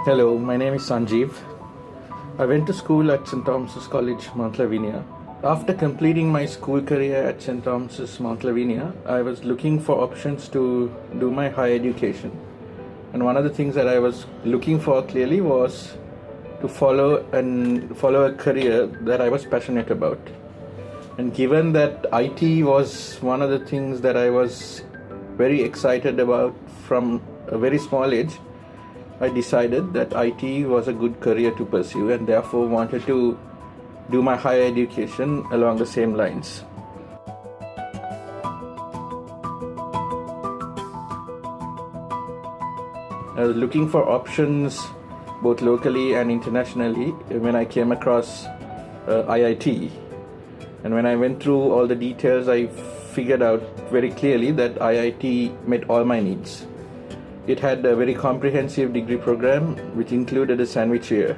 Hello, my name is Sanjeev. I went to school at St. Thomas's College, Mount Lavinia. After completing my school career at St. Thomas's, Mount Lavinia, I was looking for options to do my higher education. And one of the things that I was looking for clearly was to follow a career that I was passionate about. And given that IT was one of the things that I was very excited about from a very small age, I decided that IT was a good career to pursue and therefore wanted to do my higher education along the same lines. I was looking for options both locally and internationally when I came across IIT. And when I went through all the details, I figured out very clearly that IIT met all my needs. It had a very comprehensive degree program which included a sandwich year,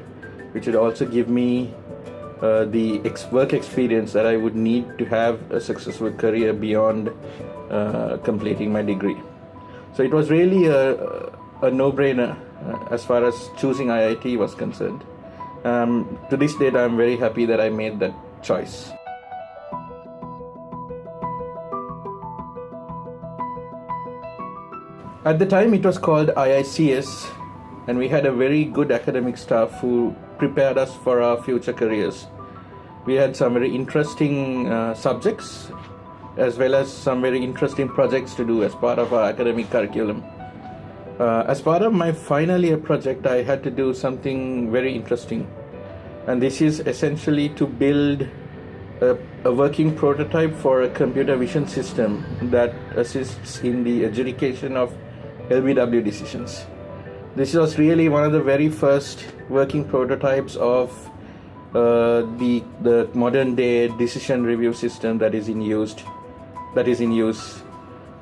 which would also give me the work experience that I would need to have a successful career beyond completing my degree. So it was really a no-brainer as far as choosing IIT was concerned. To this date, I'm very happy that I made that choice. At the time, it was called IICS, and we had a very good academic staff who prepared us for our future careers. We had some very interesting subjects, as well as some very interesting projects to do as part of our academic curriculum. As part of my final year project, I had to do something very interesting, and this is essentially to build a working prototype for a computer vision system that assists in the adjudication of LBW decisions. This was really one of the very first working prototypes of the modern day decision review system that is in use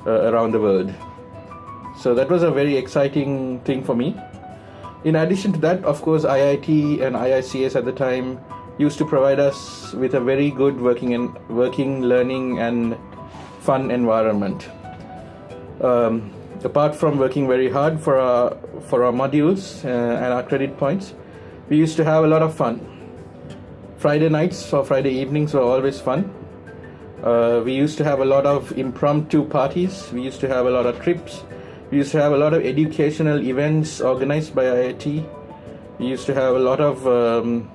around the world. So that was a very exciting thing for me. In addition to that, of course, IIT and IICS at the time used to provide us with a very good working, learning and fun environment. Apart from working very hard for our modules and our credit points, we used to have a lot of fun. Friday nights or Friday evenings were always fun. We used to have a lot of impromptu parties. We used to have a lot of trips. We used to have a lot of educational events organized by IIT. We used to have a lot of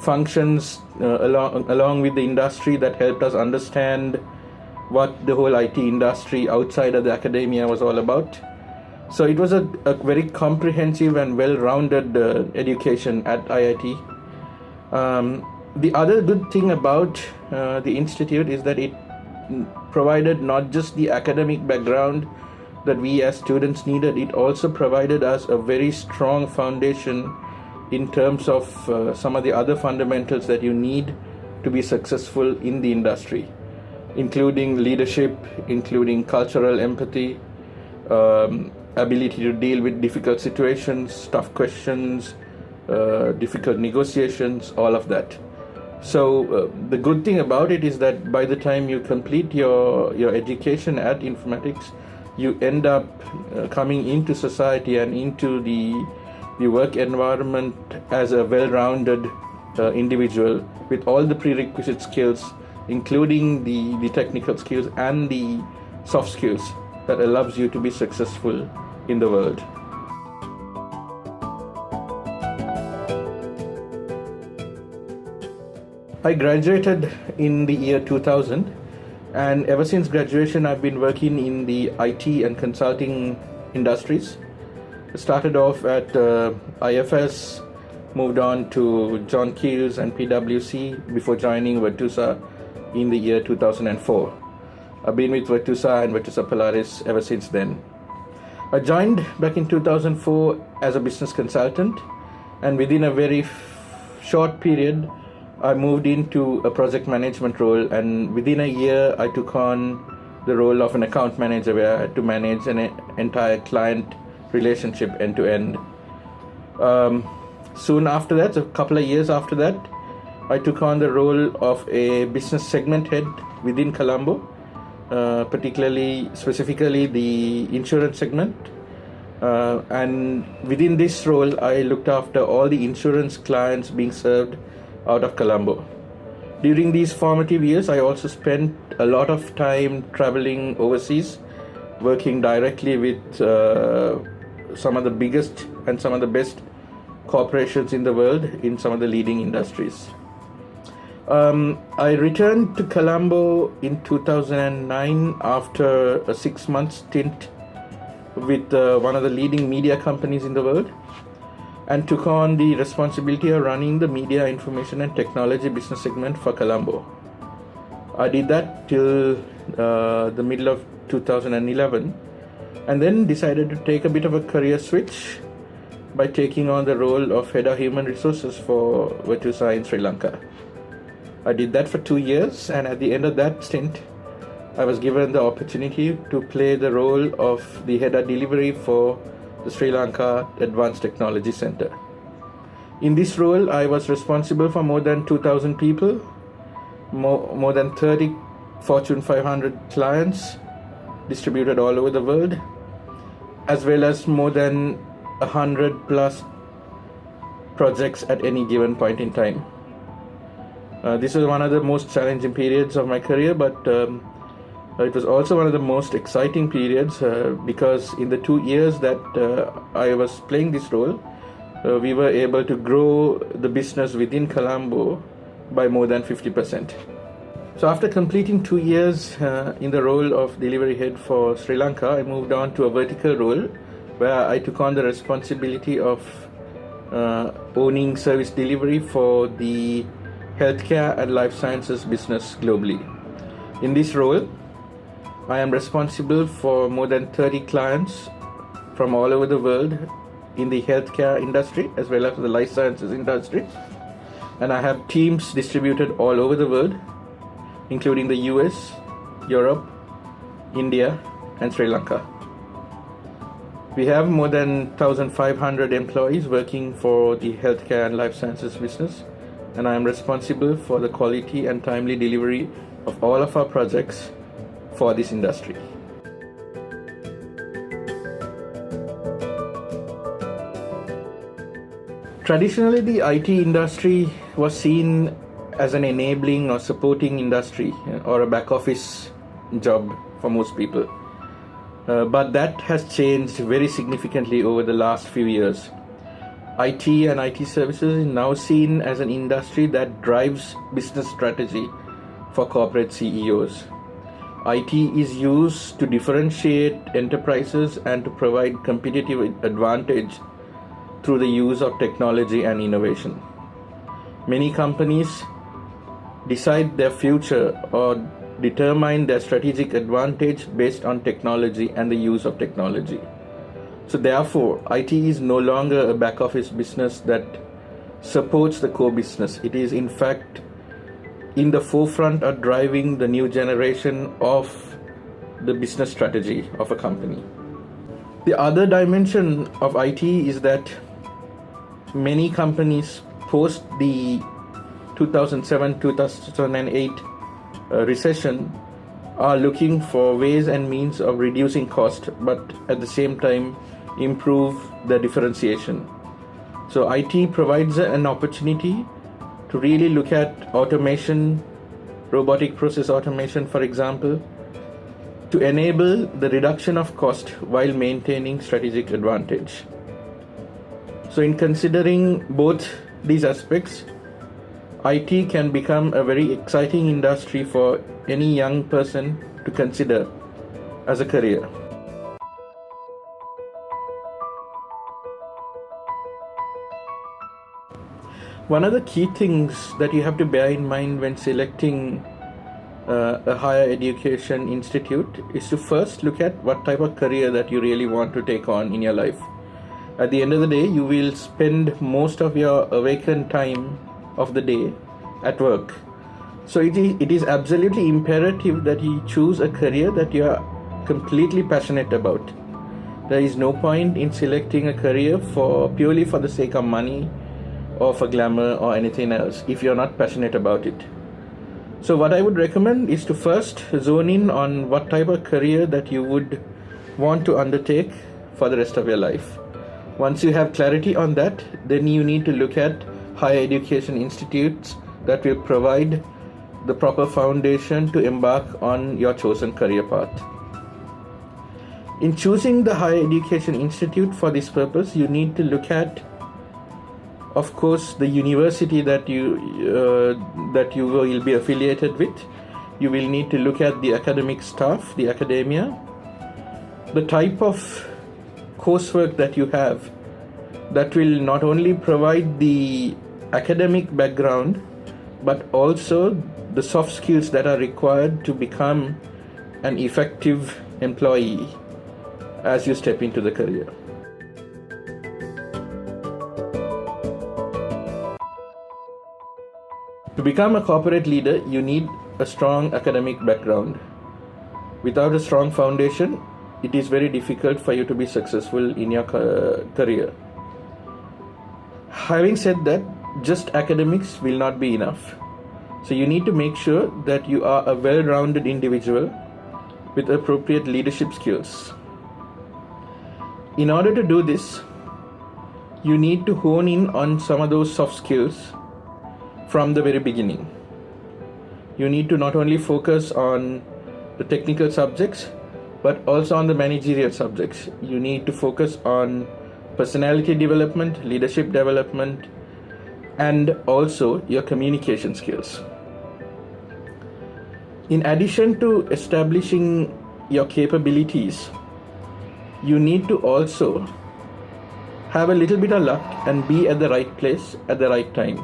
functions along with the industry that helped us understand what the whole IT industry outside of the academia was all about. So it was a very comprehensive and well-rounded education at IIT. The other good thing about the institute is that it provided not just the academic background that we as students needed, it also provided us a very strong foundation in terms of some of the other fundamentals that you need to be successful in the industry, including leadership, including cultural empathy, ability to deal with difficult situations, tough questions, difficult negotiations, all of that. So the good thing about it is that by the time you complete your education at Informatics, you end up coming into society and into the work environment as a well-rounded individual with all the prerequisite skills, including the technical skills and the soft skills that allows you to be successful in the world. I graduated in the year 2000, and ever since graduation I've been working in the IT and consulting industries. I started off at IFS, moved on to John Keells and PwC before joining Virtusa in the year 2004. I've been with Virtusa and VirtusaPolaris ever since then. I joined back in 2004 as a business consultant, and within a very short period I moved into a project management role, and within a year I took on the role of an account manager where I had to manage an entire client relationship end to end. Soon after that, a couple of years after that, I took on the role of a business segment head within Colombo, specifically the insurance segment. And within this role, I looked after all the insurance clients being served out of Colombo. During these formative years, I also spent a lot of time traveling overseas, working directly with some of the biggest and some of the best corporations in the world in some of the leading industries. I returned to Colombo in 2009 after a 6-month stint with one of the leading media companies in the world, and took on the responsibility of running the media, information and technology business segment for Colombo. I did that till the middle of 2011, and then decided to take a bit of a career switch by taking on the role of Head of Human Resources for Virtusa in Sri Lanka. I did that for 2 years, and at the end of that stint, I was given the opportunity to play the role of the Head of Delivery for the Sri Lanka Advanced Technology Center. In this role, I was responsible for more than 2,000 people, more than 30 Fortune 500 clients distributed all over the world, as well as more than 100 plus projects at any given point in time. This is one of the most challenging periods of my career, but it was also one of the most exciting periods because in the 2 years that I was playing this role, we were able to grow the business within Colombo by more than 50%. So after completing 2 years in the role of delivery head for Sri Lanka, I moved on to a vertical role where I took on the responsibility of owning service delivery for the healthcare and life sciences business globally. In this role, I am responsible for more than 30 clients from all over the world in the healthcare industry as well as the life sciences industry. And I have teams distributed all over the world, including the US, Europe, India, and Sri Lanka. We have more than 1,500 employees working for the healthcare and life sciences business, and I am responsible for the quality and timely delivery of all of our projects for this industry. Traditionally, the IT industry was seen as an enabling or supporting industry or a back office job for most people. But that has changed very significantly over the last few years. IT and IT services is now seen as an industry that drives business strategy for corporate CEOs. IT is used to differentiate enterprises and to provide competitive advantage through the use of technology and innovation. Many companies decide their future or determine their strategic advantage based on technology and the use of technology. So therefore, IT is no longer a back office business that supports the core business. It is in fact in the forefront of driving the new generation of the business strategy of a company. The other dimension of IT is that many companies post the 2007-2008 recession are looking for ways and means of reducing cost, but at the same time improve the differentiation. So IT provides an opportunity to really look at automation, robotic process automation, for example, to enable the reduction of cost while maintaining strategic advantage. So in considering both these aspects, IT can become a very exciting industry for any young person to consider as a career. One of the key things that you have to bear in mind when selecting a higher education institute is to first look at what type of career that you really want to take on in your life. At the end of the day, you will spend most of your awakened time of the day at work. So it is absolutely imperative that you choose a career that you are completely passionate about. There is no point in selecting a career purely for the sake of money or for glamour or anything else if you're not passionate about it. So what I would recommend is to first zone in on what type of career that you would want to undertake for the rest of your life. Once you have clarity on that, then you need to look at higher education institutes that will provide the proper foundation to embark on your chosen career path. In choosing the higher education institute for this purpose, you need to look at, of course, the university that you will be affiliated with. You will need to look at the academic staff, the academia, the type of coursework that you have that will not only provide the academic background but also the soft skills that are required to become an effective employee as you step into the career. To become a corporate leader, you need a strong academic background. Without a strong foundation, it is very difficult for you to be successful in your career. Having said that, just academics will not be enough. So you need to make sure that you are a well-rounded individual with appropriate leadership skills. In order to do this, you need to hone in on some of those soft skills from the very beginning. You need to not only focus on the technical subjects, but also on the managerial subjects. You need to focus on personality development, leadership development, and also your communication skills. In addition to establishing your capabilities, you need to also have a little bit of luck and be at the right place at the right time.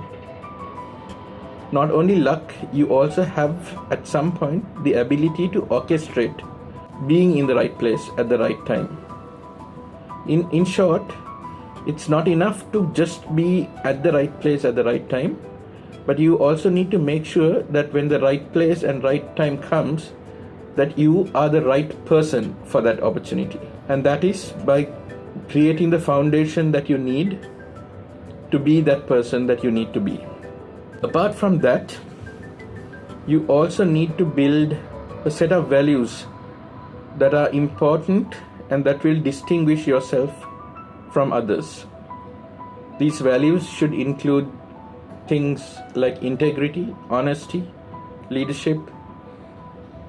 Not only luck, you also have at some point the ability to orchestrate being in the right place at the right time. In short, it's not enough to just be at the right place at the right time, but you also need to make sure that when the right place and right time comes, that you are the right person for that opportunity. And that is by creating the foundation that you need to be that person that you need to be. Apart from that, you also need to build a set of values that are important and that will distinguish yourself from others. These values should include things like integrity, honesty, leadership,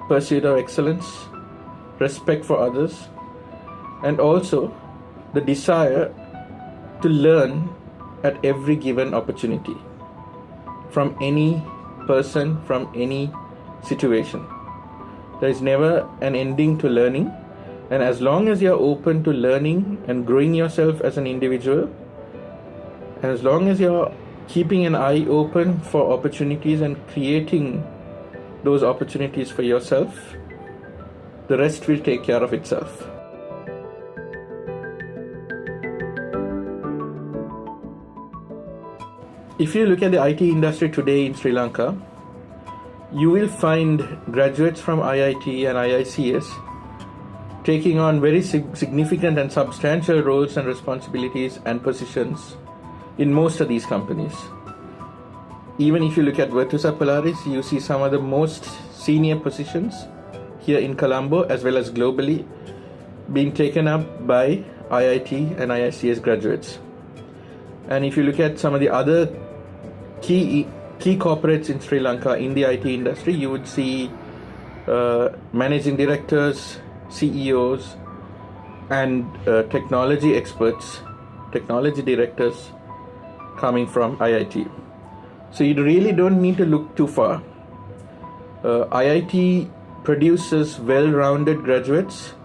pursuit of excellence, respect for others, and also the desire to learn at every given opportunity from any person, from any situation. There is never an ending to learning, and as long as you're open to learning and growing yourself as an individual, and as long as you're keeping an eye open for opportunities and creating those opportunities for yourself, the rest will take care of itself. If you look at the IT industry today in Sri Lanka, you will find graduates from IIT and IICS taking on very significant and substantial roles and responsibilities and positions in most of these companies. Even if you look at VirtusaPolaris, you see some of the most senior positions here in Colombo as well as globally being taken up by IIT and IICS graduates. And if you look at some of the other key corporates in Sri Lanka in the IT industry, you would see managing directors, CEOs, and technology experts, technology directors coming from IIT. So you really don't need to look too far. IIT produces well-rounded graduates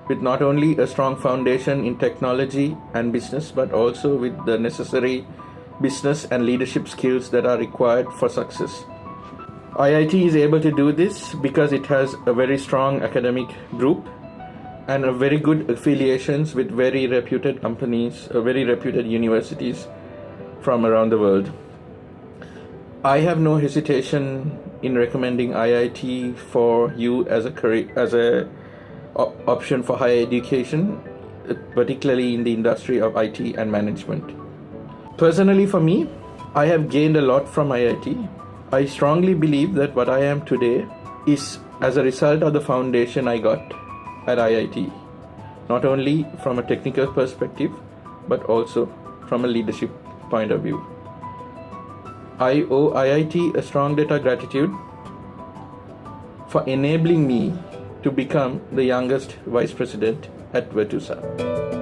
with not only a strong foundation in technology and business, but also with the necessary business and leadership skills that are required for success. IIT is able to do this because it has a very strong academic group and a very good affiliations with very reputed companies, very reputed universities from around the world. I have no hesitation in recommending IIT for you as a career, as a option for higher education, particularly in the industry of IT and management. Personally, for me, I have gained a lot from IIT. I strongly believe that what I am today is as a result of the foundation I got at IIT. not only from a technical perspective, but also from a leadership point of view. I owe IIT a strong debt of gratitude for enabling me to become the youngest vice president at Virtusa.